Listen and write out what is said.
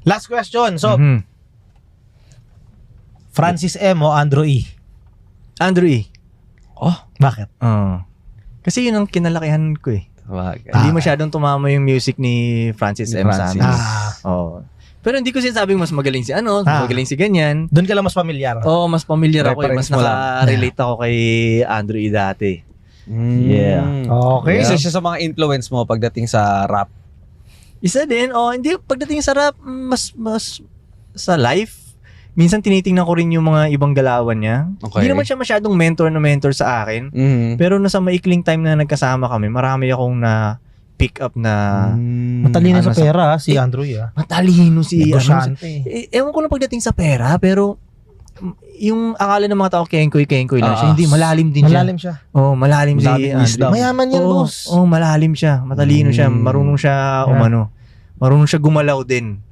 Last question. So, Francis M o Andrew E? Andrew E. Oh, Bakit? Kasi yun ang kinalakihan ko eh. bagay. Hindi masyadong tumama yung music ni Francis Ni M. sa Francis. amin. Pero hindi ko sinasabing mas magaling si mas magaling si ganyan. Doon ka lang mas pamilyar. Mas familiar ako eh. Mas Reference mo lang. naka-relate ako kay Andrew E. dati. Yeah. Okay. Isa siya sa mga influence mo pagdating sa rap. Isa din, hindi, pagdating sa rap, mas sa life, minsan tinitingnan ko rin yung mga ibang galawan niya. Okay. Hindi naman siya masyadong mentor sa akin. Pero nasa maikling time na nagkasama kami, marami akong na pick up na Matalino sa pera si Andrew E. matalino si Negosyante. ewan ko lang pagdating sa pera, pero yung akala ng mga tao kenkoy lang siya. Hindi, malalim din siya. Malalim siya. Malalim si Daming Andrew. wisdom. Mayaman yan, boss. Malalim siya. Matalino siya. Marunong siya marunong siya gumalaw din.